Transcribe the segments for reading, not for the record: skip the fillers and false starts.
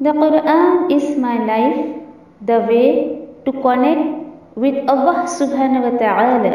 The Quran is my life, the way to connect with Allah subhanahu wa ta'ala.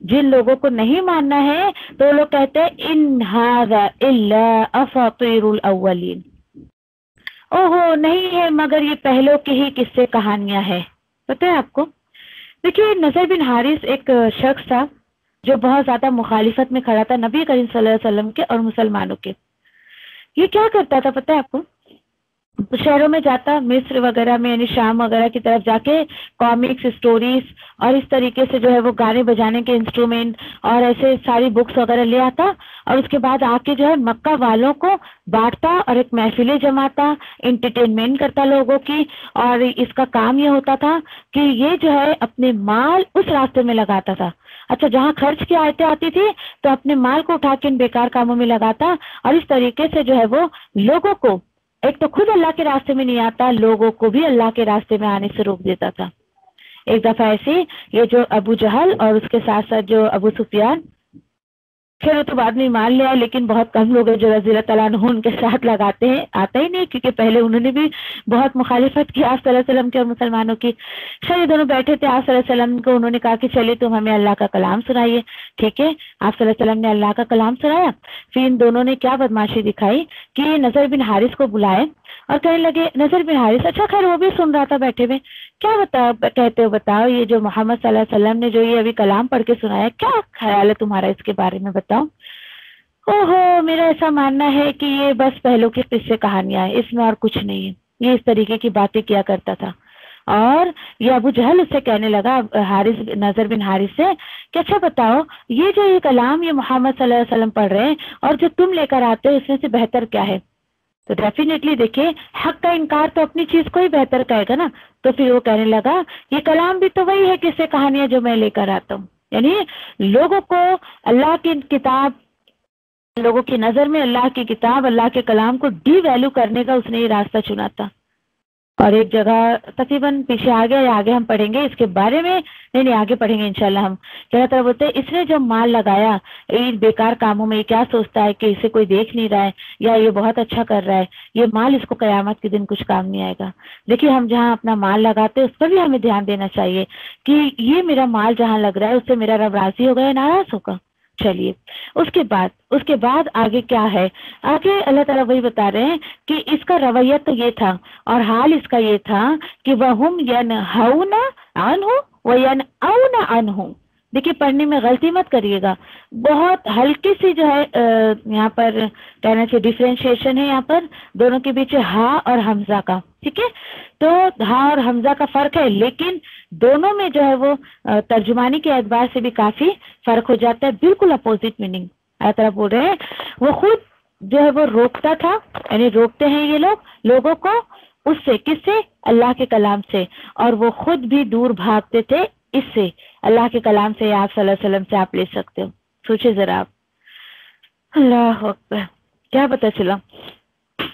جن لوگوں کو نہیں ماننا ہے تو وہ لوگ کہتے ہیں ان ھذا الا اساطیر الاولین، اوہو نہیں ہے مگر یہ پہلوں کی ہی قصے کہانیاں ہیں۔ پتہ ہے آپ کو، دیکھیے نصر بن حارث ایک شخص تھا جو بہت زیادہ مخالفت میں کھڑا تھا نبی کریم صلی اللہ علیہ وسلم کے اور مسلمانوں کے۔ یہ کیا کرتا تھا پتہ ہے آپ کو، شہروں میں جاتا، مصر وغیرہ میں یعنی شام وغیرہ کی طرف جا کے کامکس اسٹوریز اور اس طریقے سے جو ہے وہ گانے بجانے کے انسٹرومنٹ اور ایسے ساری بکس وغیرہ لے آتا، اور اس کے بعد آ کے جو ہے مکہ والوں کو بانٹتا اور ایک محفلیں جماتا، انٹرٹینمنٹ کرتا لوگوں کی، اور اس کا کام یہ ہوتا تھا کہ یہ جو ہے اپنے مال اس راستے میں لگاتا تھا۔ اچھا، جہاں خرچ کی آیتیں آتی تھی تو اپنے مال کو اٹھا کے ان بیکار کاموں میں لگاتا، اور اس طریقے سے جو ہے وہ لوگوں کو، ایک تو خود اللہ کے راستے میں نہیں آتا، لوگوں کو بھی اللہ کے راستے میں آنے سے روک دیتا تھا۔ ایک دفعہ ایسی یہ جو ابو جہل اور اس کے ساتھ ساتھ جو ابو سفیان، پھر وہ تو بعد میں ایمان لے آئے، لیکن بہت کم لوگ ہیں جو رضی اللہ تعالیٰ عنہ ان کے ساتھ لگاتے ہیں، آتا ہی نہیں، کیونکہ پہلے انہوں نے بھی بہت مخالفت کی آپ صلی اللہ علیہ وسلم کے اور مسلمانوں کی۔ یہ دونوں بیٹھے تھے آپ صلی اللہ علیہ وسلم کو، انہوں نے کہا کہ چلیے تم ہمیں اللہ کا کلام سنائیے۔ ٹھیک ہے، آپ صلی اللہ علیہ وسلم نے اللہ کا کلام سنایا۔ پھر ان دونوں نے کیا بدماشی دکھائی کہ یہ نصر بن حارث کو بلائے اور کہنے لگے، نصر بن حارث اچھا خیر وہ بھی سن رہا تھا بیٹھے ہوئے، کیا کہتے ہو بتاؤ، یہ جو محمد صلی اللہ علیہ وسلم نے جو یہ ابھی کلام پڑھ کے سنایا کیا خیال ہے تمہارا اس کے بارے میں بتاؤ۔ اوہو، میرا ایسا ماننا ہے کہ یہ بس پہلوں کے قصے کہانیاں ہیں، اس میں اور کچھ نہیں ہے۔ یہ اس طریقے کی باتیں کیا کرتا تھا، اور یہ ابو جہل اس سے کہنے لگا نصر بن حارث سے کہ اچھا بتاؤ، یہ جو یہ کلام یہ محمد صلی اللہ علیہ وسلم پڑھ رہے ہیں اور جو تم لے کر آتے ہو اس میں سے بہتر کیا ہے؟ تو ڈیفینیٹلی دیکھیں، حق کا انکار تو اپنی چیز کو ہی بہتر کہے گا نا۔ تو پھر وہ کہنے لگا یہ کلام بھی تو وہی ہے قصے کہانیاں جو میں لے کر آتا ہوں، یعنی لوگوں کو اللہ کی کتاب، لوگوں کی نظر میں اللہ کی کتاب، اللہ کے کلام کو ڈی ویلیو کرنے کا اس نے یہ راستہ چنا تھا۔ اور ایک جگہ تقریباً پیچھے آگے یا آگے ہم پڑھیں گے اس کے بارے میں، نہیں آگے پڑھیں گے انشاءاللہ ہم، کیا طرح بولتے ہیں اس نے جو مال لگایا ان بیکار کاموں میں، کیا سوچتا ہے کہ اسے کوئی دیکھ نہیں رہا ہے یا یہ بہت اچھا کر رہا ہے، یہ مال اس کو قیامت کے دن کچھ کام نہیں آئے گا۔ دیکھیے ہم جہاں اپنا مال لگاتے ہیں اس پر بھی ہمیں دھیان دینا چاہیے کہ یہ میرا مال جہاں لگ رہا ہے اس سے میرا رب راضی ہوگا یا ناراض ہوگا۔ چلیے اس کے بعد آگے کیا ہے، آگے اللہ تعالیٰ وہی بتا رہے ہیں کہ اس کا رویہ تو یہ تھا اور حال اس کا یہ تھا کہ وَهُمْ يَنْهَوْنَ عَنْهُ وَيَنْأَوْنَ عَنْهُ۔ دیکھیے پڑھنے میں غلطی مت کریے گا، بہت ہلکی سی جو ہے یہاں پر کہنا چاہیے ڈیفرینشیشن ہے یہاں پر دونوں کے بیچ ہا اور حمزہ کا، ٹھیک ہے، تو ہا اور حمزہ کا فرق ہے، لیکن دونوں میں جو ہے وہ ترجمانی کے اعتبار سے بھی کافی فرق ہو جاتا ہے، بالکل اپوزٹ میننگ۔ اللہ تعالیٰ بول رہے ہیں وہ خود جو ہے وہ روکتا تھا، یعنی روکتے ہیں یہ لوگوں کو اس سے، کس سے؟ اللہ کے کلام سے، اور وہ خود بھی دور بھاگتے تھے اس سے، اللہ کے کلام سے، آپ صلی اللہ علیہ وسلم سے آپ لے سکتے ہو۔ سوچے ذرا آپ، اللہ اکبر، کیا پتہ چلا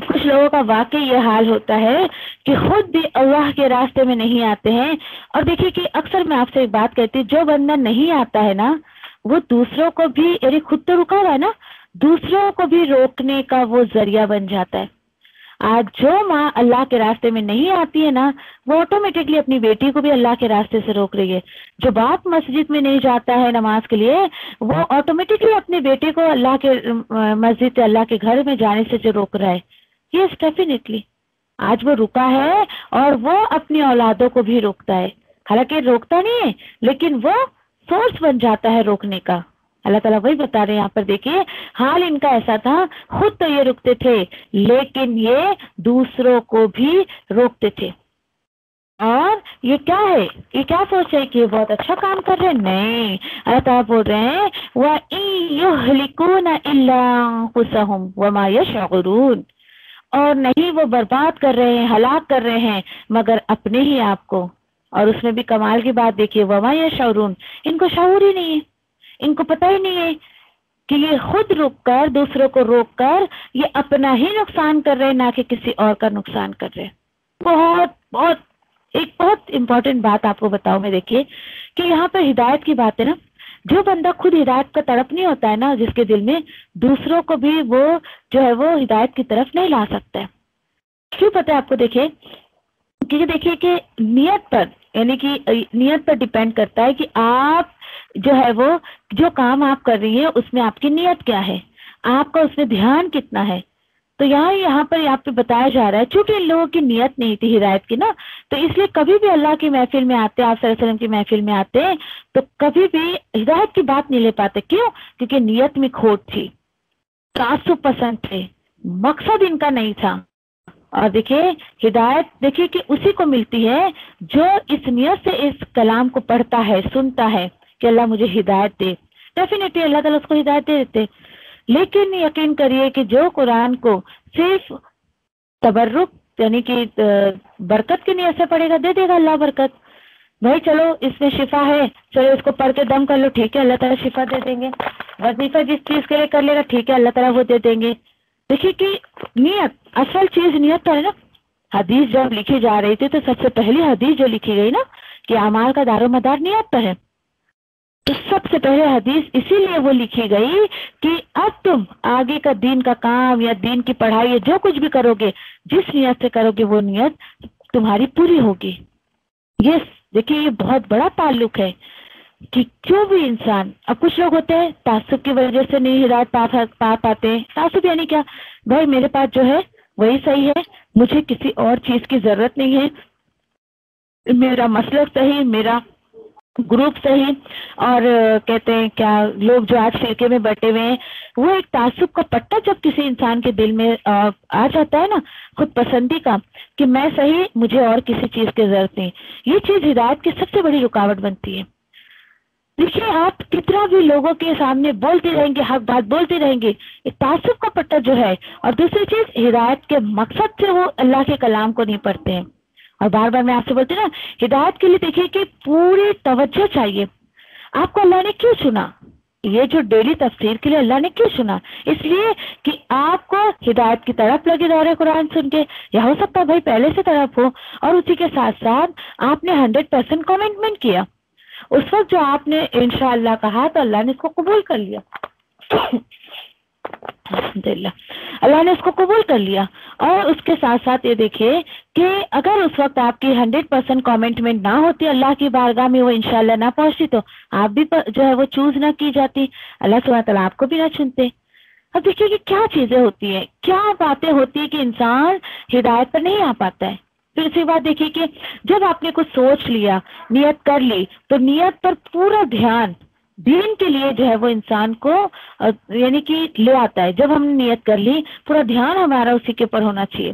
کچھ لوگوں کا واقعی یہ حال ہوتا ہے کہ خود بھی اللہ کے راستے میں نہیں آتے ہیں۔ اور دیکھیے کہ اکثر میں آپ سے ایک بات کہتی ہوں، جو بندہ نہیں آتا ہے نا وہ دوسروں کو بھی، یعنی خود تو رکا ہوا ہے نا، دوسروں کو بھی روکنے کا وہ ذریعہ بن جاتا ہے۔ آج جو ماں اللہ کے راستے میں نہیں آتی ہے نا وہ آٹومیٹکلی اپنی بیٹی کو بھی اللہ کے راستے سے روک رہی ہے۔ جو باپ مسجد میں نہیں جاتا ہے نماز کے لیے وہ آٹومیٹکلی اپنے بیٹے کو اللہ کے مسجد اللہ کے گھر میں جانے سے جو روک رہا ہے، یس ڈیفینیٹلی آج وہ رکا ہے اور وہ اپنی اولادوں کو بھی روکتا ہے، حالانکہ روکتا نہیں ہے لیکن وہ سورس بن جاتا ہے روکنے کا۔ اللہ تعالیٰ وہی بتا رہے ہیں یہاں پر، دیکھیے حال ان کا ایسا تھا، خود تو یہ رکتے تھے لیکن یہ دوسروں کو بھی روکتے تھے۔ اور یہ کیا ہے، یہ کیا سوچ ہے کہ یہ بہت اچھا کام کر رہے ہیں؟ نہیں، اللہ تعالیٰ بول رہے ہیں وَإِن يُهْلِكُونَ إِلَّا أَنفُسَهُمْ وَمَا يَشْعُرُونَ، اور نہیں وہ برباد کر رہے ہیں، ہلاک کر رہے ہیں مگر اپنے ہی آپ کو۔ اور اس میں بھی کمال کی بات دیکھیے وَمَا يَشْعُرُونَ، ان کو شعور ہی نہیں ہے، ان کو پتہ ہی نہیں ہے کہ یہ خود رک کر دوسروں کو روک کر یہ اپنا ہی نقصان کر رہے ہیں، نہ کہ کسی اور کا نقصان کر رہے ہیں۔ ایک بہت امپورٹنٹ بات آپ کو بتاؤں میں، دیکھیے کہ یہاں پر ہدایت کی بات ہے نا، جو بندہ خود ہدایت کا طرف نہیں ہوتا ہے نا جس کے دل میں، دوسروں کو بھی وہ جو ہے وہ ہدایت کی طرف نہیں لا سکتا ہے۔ کیوں پتہ ہے آپ کو؟ دیکھیے کیونکہ دیکھیے کہ نیت پر، یعنی کہ نیت پر ڈیپینڈ کرتا ہے کہ آپ جو ہے وہ جو کام آپ کر رہی ہیں اس میں آپ کی نیت کیا ہے، آپ کا اس میں دھیان کتنا ہے. تو یہاں پر آپ پہ بتایا جا رہا ہے، چونکہ ان لوگوں کی نیت نہیں تھی ہدایت کی نا، تو اس لیے کبھی بھی اللہ کی محفل میں آتے، آپ صلی اللہ علیہ وسلم کی محفل میں آتے تو کبھی بھی ہدایت کی بات نہیں لے پاتے. کیوں؟ کیونکہ نیت میں کھوٹ تھی، تعصب پسند تھے، مقصد ان کا نہیں تھا. اور دیکھیے ہدایت دیکھیے کہ اسی کو ملتی ہے جو اس نیت سے اس کلام کو پڑھتا ہے، سنتا ہے کہ اللہ مجھے ہدایت دے. ڈیفینیٹلی اللہ تعالیٰ اس کو ہدایت دے دیتے. لیکن یقین کریے کہ جو قرآن کو صرف تبرک یعنی کہ برکت کی نیت سے پڑھے گا، دے دے گا اللہ برکت. بھائی چلو اس میں شفا ہے، چلو اس کو پڑھ کے دم کر لو، ٹھیک ہے اللہ تعالیٰ شفا دے دیں گے. وظیفہ جس چیز کے لیے کر لے گا، ٹھیک ہے اللہ تعالیٰ وہ دے دیں گے. دیکھیے کہ نیت، اصل چیز نیت پر ہے نا. حدیث جب لکھی جا رہی تھی تو سب سے پہلی حدیث جو لکھی گئی نا کہ اعمال کا دار و مدار نیت پر ہے، تو سب سے پہلے حدیث اسی لیے وہ لکھی گئی کہ اب تم آگے کا دین کا کام یا دین کی پڑھائی یا جو کچھ بھی کرو گے، جس نیت سے کرو گے وہ نیت تمہاری پوری ہوگی. یہ دیکھیے یہ بہت بڑا تعلق ہے کہ جو بھی انسان، اب کچھ لوگ ہوتے ہیں تعصب کی وجہ سے نہیں ہدایت پا پاتے. تعصب یعنی کیا؟ بھائی میرے پاس جو ہے وہی صحیح ہے، مجھے کسی اور چیز کی ضرورت نہیں ہے، میرا مسلک صحیح، میرا گروپ صحیح. اور کہتے ہیں کیا لوگ جو آج فرقے میں بٹے ہوئے ہیں، وہ ایک تعصب کا پٹا جب کسی انسان کے دل میں آ جاتا ہے نا، خود پسندی کا کہ میں صحیح، مجھے اور کسی چیز کی ضرورت نہیں، یہ چیز ہدایت کی سب سے بڑی رکاوٹ بنتی ہے. دیکھیے آپ کتنا بھی لوگوں کے سامنے بولتے رہیں گے، حق بات بولتے رہیں گے، ایک تعصب کا پٹا جو ہے. اور دوسری چیز ہدایت کے مقصد سے وہ اللہ کے کلام کو نہیں پڑھتے ہیں. اور بار بار میں آپ سے بولتی نا، ہدایت کے لیے دیکھیے کہ پوری توجہ چاہیے. آپ کو اللہ نے کیوں چنا؟ یہ جو ڈیلی تفسیر کے لیے اللہ نے کیوں چنا؟ اس لیے کہ آپ کو ہدایت کی طرف لگے دورہ قرآن سن کے، یا ہو سکتا ہے بھائی پہلے سے طرف ہو، اور اسی کے ساتھ ساتھ آپ نے 100% کمٹمنٹ کیا. اس وقت جو آپ نے انشاءاللہ کہا تو اللہ نے اس کو قبول کر لیا. الحمدللہ اللہ نے اس کو قبول کر لیا. اور اس کے ساتھ ساتھ یہ دیکھیے کہ اگر اس وقت آپ کی 100% کمٹمنٹ نہ ہوتی، اللہ کی بارگاہ میں وہ انشاءاللہ نہ پہنچتی، تو آپ بھی جو ہے وہ چوز نہ کی جاتی، اللہ سبحانہ تعالیٰ آپ کو بھی نہ چنتے. اب دیکھیے کہ کیا چیزیں ہوتی ہیں، کیا باتیں ہوتی ہیں کہ انسان ہدایت پر نہیں آ پاتا ہے. پھر اسی بات دیکھیے کہ جب آپ نے کچھ سوچ لیا، نیت کر لی، تو نیت پر پورا دھیان دین کے لیے جو ہے وہ انسان کو یعنی کہ لے آتا ہے. جب ہم نے نیت کر لی، پورا دھیان ہمارا اسی کے اوپر ہونا چاہیے.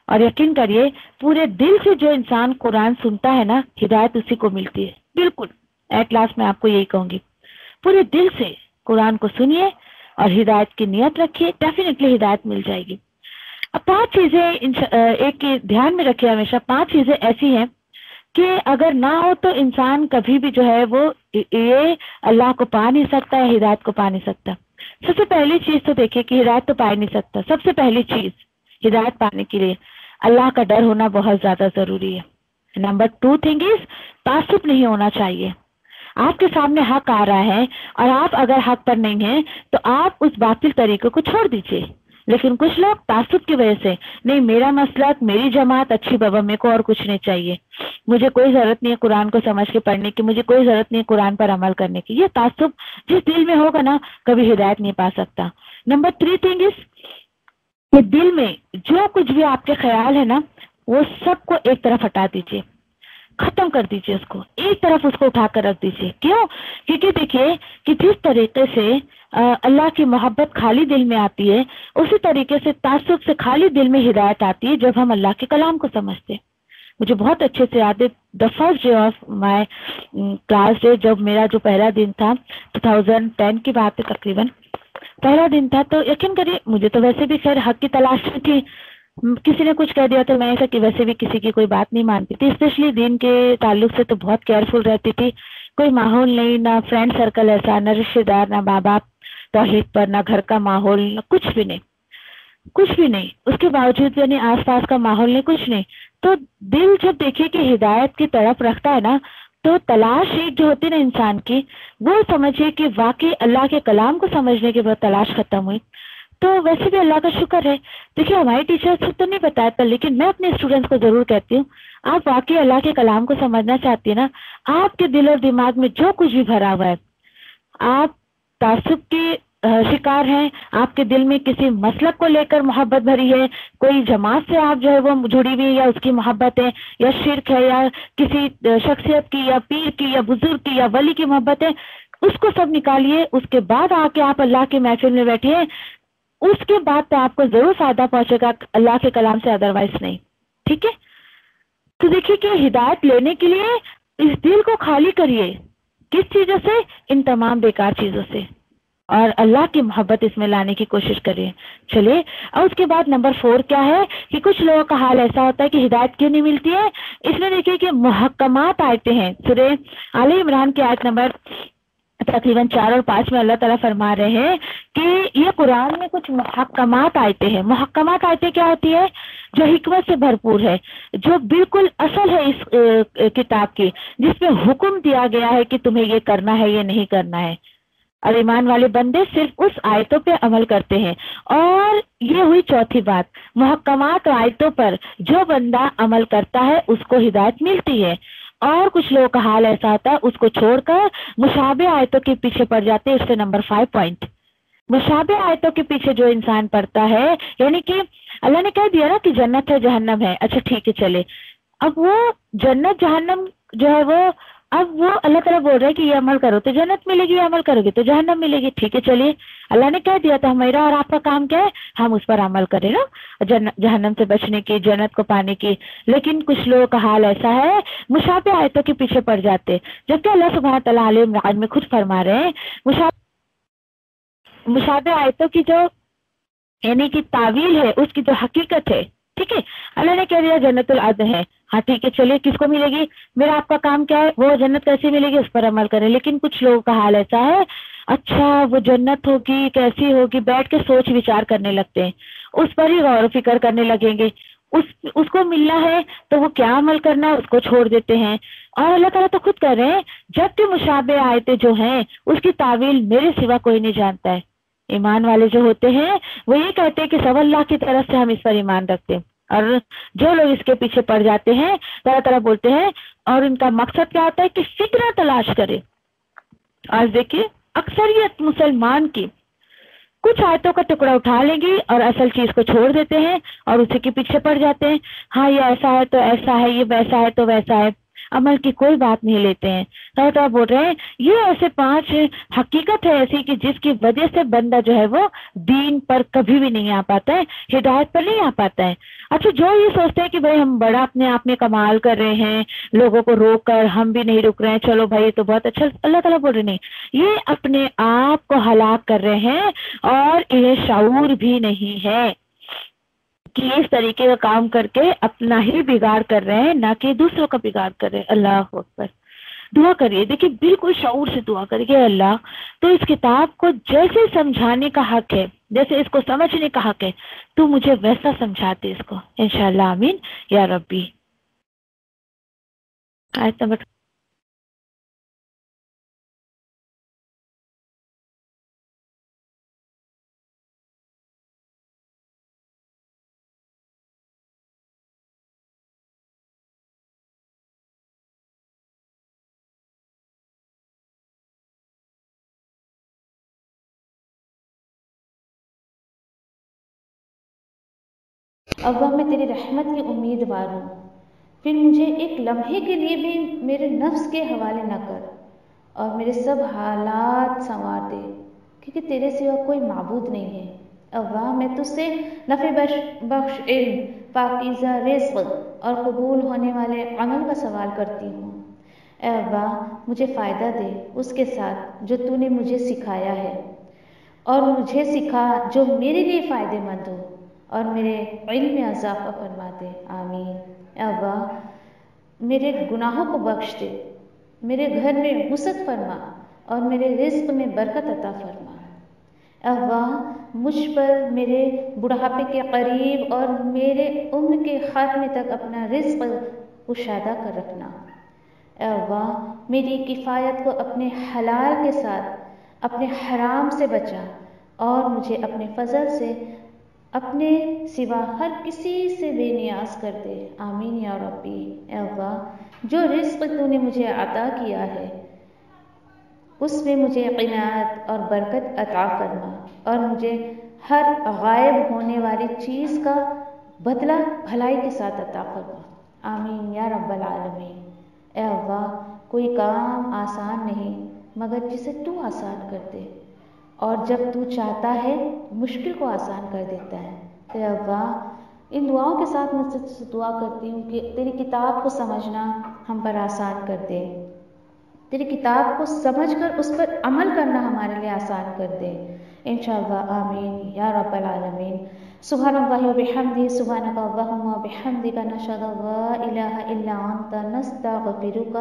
اور یقین کریے پورے دل سے جو انسان قرآن سنتا ہے نا، ہدایت اسی کو ملتی ہے. بالکل ایٹ لاسٹ میں آپ کو یہی کہوں گی، پورے دل سے قرآن کو سنیے اور ہدایت کی نیت رکھیے، ڈیفینیٹلی ہدایت مل جائے گی. اب 5 چیزیں ایک دھیان میں رکھیے ہمیشہ. 5 چیزیں ایسی ہیں کہ اگر نہ ہو تو انسان کبھی بھی جو ہے وہ یہ اللہ کو پا نہیں سکتا ہے، ہدایت کو پا نہیں سکتا. سب سے پہلی چیز تو دیکھیے کہ ہدایت تو پا نہیں سکتا. سب سے پہلی چیز ہدایت پانے کے لیے اللہ کا ڈر ہونا بہت زیادہ ضروری ہے. نمبر 2 تھنگ از تعصب نہیں ہونا چاہیے. آپ کے سامنے حق آ رہا ہے اور آپ اگر حق پر نہیں ہیں تو آپ اس باطل طریقے کو چھوڑ دیجیے. لیکن کچھ لوگ تعصب کی وجہ سے، نہیں میرا مسلک، میری جماعت اچھی بابا، میرے کو اور کچھ نہیں چاہیے، مجھے کوئی ضرورت نہیں ہے قرآن کو سمجھ کے پڑھنے کی، مجھے کوئی ضرورت نہیں ہے قرآن پر عمل کرنے کی. یہ تعصب جس دل میں ہوگا نا، کبھی ہدایت نہیں پا سکتا. نمبر 3 تھنگ از کہ دل میں جو کچھ بھی آپ کے خیال ہے نا، وہ سب کو ایک طرف ہٹا دیجیے، ختم کر دیجیے، اس کو ایک طرف اس کو اٹھا کر رکھ دیجیے. کیوں؟ کیونکہ دیکھیے کہ جس طریقے سے اللہ کی محبت خالی دل میں آتی ہے، اسی طریقے سے تعصب سے خالی دل میں ہدایت آتی ہے جب ہم اللہ کے کلام کو سمجھتے. مجھے بہت اچھے سے یاد ہے the first day of my class day, جب میرا جو پہلا دن تھا 2010 کی بات ہے، تقریباً پہلا دن تھا. تو یقین کریے مجھے تو ویسے بھی خیر حق کی تلاش میں تھی. کسی نے کچھ کہہ دیا تو میں ایسا کہ ویسے بھی کسی کی کوئی بات نہیں مانتی تھی، اسپیشلی دین کے تعلق سے تو بہت کیئرفل رہتی تھی. کوئی ماحول نہیں، نہ فرینڈ سرکل ایسا، نہ رشتے دار، نہ ماں باپ توحید پر، نہ گھر کا ماحول، نہ کچھ بھی نہیں، کچھ بھی نہیں. اس کے باوجود یعنی آس پاس کا ماحول نہیں، کچھ نہیں. تو دل جب دیکھیے کہ ہدایت کی طرف رکھتا ہے نا، تو تلاش ایک جو ہوتی ہے نا انسان کی، وہ سمجھے کہ واقعی اللہ کے کلام کو سمجھنے کے بعد تلاش ختم ہوئی. تو ویسے بھی اللہ کا شکر ہے. دیکھیے ہماری ٹیچر سے تو نہیں بتایا تھا، لیکن میں اپنے اسٹوڈینٹس کو ضرور کہتی ہوں، آپ واقعی اللہ کے کلام کو سمجھنا چاہتی ہیں نا، آپ کے دل اور دماغ میں جو کچھ بھی بھرا ہوا ہے، آپ تعصب کے شکار ہیں، آپ کے دل میں کسی مسلک کو لے کر محبت بھری ہے، کوئی جماعت سے آپ جو ہے وہ جڑی ہوئی یا اس کی محبت ہے، یا شرک ہے، یا کسی شخصیت کی یا پیر کی یا بزرگ کی یا ولی کی محبت ہے، اس کو سب نکالیے. اس کے بعد آ کے آپ اللہ کے محفل میں بیٹھیے، اس کے بعد تو آپ کو ضرور فائدہ پہنچے گا اللہ کے کلام سے، ادروائز نہیں. ٹھیک ہے؟ تو دیکھیے کہ ہدایت لینے کے لیے اس دل کو خالی کریے. کس چیزوں سے؟ ان تمام بیکار چیزوں سے، اور اللہ کی محبت اس میں لانے کی کوشش کریے. چلیے، اور اس کے بعد نمبر 4 کیا ہے کہ کچھ لوگوں کا حال ایسا ہوتا ہے کہ ہدایت کیوں نہیں ملتی ہے. اس میں دیکھیے کہ محکمات آیتیں ہیں. سورہ آل عمران کی آیت نمبر تقریباً 4 اور 5 میں اللہ تعالیٰ فرما رہے ہیں کہ یہ قرآن میں کچھ محکمات آیتیں ہیں. محکمات آیتیں کیا ہوتی ہے؟ جو حکمت سے بھرپور ہے، جو بالکل اصل ہے اس کتاب کی، جس میں حکم دیا گیا ہے کہ تمہیں یہ کرنا ہے، یہ نہیں کرنا ہے. اور ایمان والے بندے صرف اس آیتوں پہ عمل کرتے ہیں. اور یہ ہوئی چوتھی بات، محکمات آیتوں پر جو بندہ عمل کرتا ہے اس کو ہدایت ملتی ہے. اور کچھ لوگوں کا حال ایسا ہوتا ہے اس کو چھوڑ کر مشابہ آیتوں کے پیچھے پڑ جاتے ہیں. اس سے نمبر 5 پوائنٹ، مشابہ آیتوں کے پیچھے جو انسان پڑتا ہے، یعنی کہ اللہ نے کہہ دیا نا کہ جنت ہے جہنم ہے، اچھا ٹھیک ہے چلے، اب وہ جنت جہنم جو ہے وہ، اب وہ اللہ تعالیٰ بول رہا ہے کہ یہ عمل کرو تو جنت ملے گی، یہ عمل کرو گے تو جہنم ملے گی. ٹھیک ہے چلیے، اللہ نے کہہ دیا تو ہمارا اور آپ کا کام کیا ہے؟ ہم اس پر عمل کریں نا، جہنم سے بچنے کی، جنت کو پانے کی. لیکن کچھ لوگوں کا حال ایسا ہے مشابہ آیتوں کے پیچھے پڑ جاتے، جبکہ اللہ سبحانہ تعالیٰ علیہ عمران میں خود فرما رہے ہیں مشابہ آیتوں کی جو یعنی کہ تعویل ہے، اس کی جو حقیقت ہے. ٹھیک ہے، اللہ نے کہہ دیا جنت العدن ہے، ہاں ٹھیک ہے چلیے، کس کو ملے گی؟ میرا آپ کا کام کیا ہے؟ وہ جنت کیسی ملے گی اس پر عمل کریں. لیکن کچھ لوگوں کا حال ایسا ہے، اچھا وہ جنت ہوگی کیسی ہوگی، بیٹھ کے سوچ وچار کرنے لگتے ہیں، اس پر ہی غور و فکر کرنے لگیں گے. اس کو ملنا ہے تو وہ کیا عمل کرنا ہے اس کو چھوڑ دیتے ہیں. اور اللہ تعالیٰ تو خود کہہ رہے ہیں جب کہ مشابہ آیتیں جو ہیں اس کی تعویل میرے سوا کوئی نہیں جانتا ہے. ایمان والے جو ہوتے ہیں وہ یہ کہتے ہیں کہ سب اللہ کی طرف سے ہم اس پر ایمان رکھتے ہیں. اور جو لوگ اس کے پیچھے پڑ جاتے ہیں تو اللہ تعالیٰ بولتے ہیں، اور ان کا مقصد کیا ہوتا ہے کہ فکرہ تلاش کرے. آج دیکھیے اکثریت مسلمان کی کچھ آیتوں کا ٹکڑا اٹھا لیں گی اور اصل چیز کو چھوڑ دیتے ہیں اور اسی کے پیچھے پڑ جاتے ہیں. ہاں یہ ایسا ہے تو ایسا ہے، یہ ویسا ہے تو ویسا ہے، عمل کی کوئی بات نہیں لیتے ہیں. تو آپ بول رہے ہیں یہ ایسے 5 حقیقت ہے ایسی کہ جس کی وجہ سے بندہ جو ہے وہ دین پر کبھی بھی نہیں آ پاتا ہے، ہدایت پر نہیں آ پاتا ہے. اچھا جو یہ سوچتے ہیں کہ بھائی ہم بڑا اپنے آپ میں کمال کر رہے ہیں، لوگوں کو روک کر ہم بھی نہیں رک رہے ہیں، چلو بھائی تو بہت اچھا، اللہ تعالیٰ بول رہے نہیں، یہ اپنے آپ کو ہلاک کر رہے ہیں اور انہیں شعور بھی نہیں ہے کہ اس طریقے کا کام کر کے اپنا ہی بگاڑ کر رہے ہیں، نہ کہ دوسروں کا بگاڑ کر رہے ہیں. اللہ اکبر. دعا کریے، دیکھیے بالکل شعور سے دعا کریے، اللہ تو اس کتاب کو جیسے سمجھانے کا حق ہے، جیسے اس کو سمجھنے کا حق ہے، تو مجھے ویسا سمجھاتے اس کو انشاءاللہ. آمین یا ربی. آیت نمبر ابا میں تیری رحمت کی امیدوار ہوں، پھر مجھے ایک لمحے کے لیے بھی میرے نفس کے حوالے نہ کر اور میرے سب حالات سنوار دے، کیونکہ تیرے سوا کوئی معبود نہیں ہے. ابا میں تجھ سے نفع بخش علم، پاکیزہ رزق اور قبول ہونے والے عمل کا سوال کرتی ہوں. اے ابا مجھے فائدہ دے اس کے ساتھ جو تو نے مجھے سکھایا ہے، اور مجھے سکھا جو میرے لیے فائدہ مند ہو، اور میرے علم میں اضافہ فرما دے. آمین. اے ابا میرے گناہوں کو بخش دے، میرے گھر میں وسعت فرما اور میرے رزق میں برکت عطا فرما. اے ابا مجھ پر میرے بڑھاپے کے قریب اور میرے عمر کے خاتمے تک اپنا رزق کشادہ کر رکھنا. اے ابا میری کفایت کو اپنے حلال کے ساتھ اپنے حرام سے بچا اور مجھے اپنے فضل سے اپنے سوا ہر کسی سے بے نیاز کر دے۔ آمین یا ربی۔ اے اللہ، جو رزق تو نے مجھے عطا کیا ہے اس میں مجھے قناعت اور برکت عطا فرما، اور مجھے ہر غائب ہونے والی چیز کا بدلہ بھلائی کے ساتھ عطا فرما۔ آمین یا رب العالمین۔ اے اللہ، کوئی کام آسان نہیں مگر جسے تو آسان کر دے، اور جب تو چاہتا ہے مشکل کو آسان کر دیتا ہے۔ اے اللہ، ان دعاؤں کے ساتھ میں تجھ سے دعا کرتی ہوں کہ تیری کتاب کو سمجھنا ہم پر آسان کر دے، تیری کتاب کو سمجھ کر اس پر عمل کرنا ہمارے لیے آسان کر دے انشاءاللہ۔ آمین یا رب العالمین۔ سبحان اللہ و بحمدہ، سبحانک اللہم و بحمدک، نشہد ان لا الہ الا انت، نستغفرک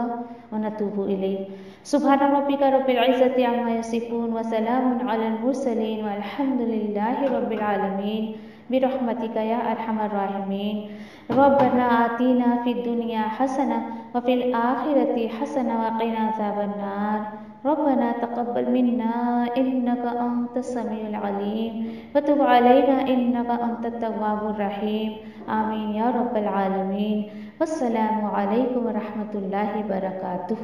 و نتوب الیک۔ سبحان ربک رب العزۃ عما یصفون وسلام علی المرسلین والحمد للہ رب العالمین، برحمتک یا ارحم الراحمین۔ ربنا آتنا فی الدنیا حسنہ وفی الآخرۃ حسنہ وقنا عذاب النار۔ ربنا تقبل منا انک انت السمیع العلیم وتب علینا انک انت التواب الرحیم۔ آمین یا رب العالمین۔ والسلام علیکم ورحمۃ اللہ وبرکاتہ۔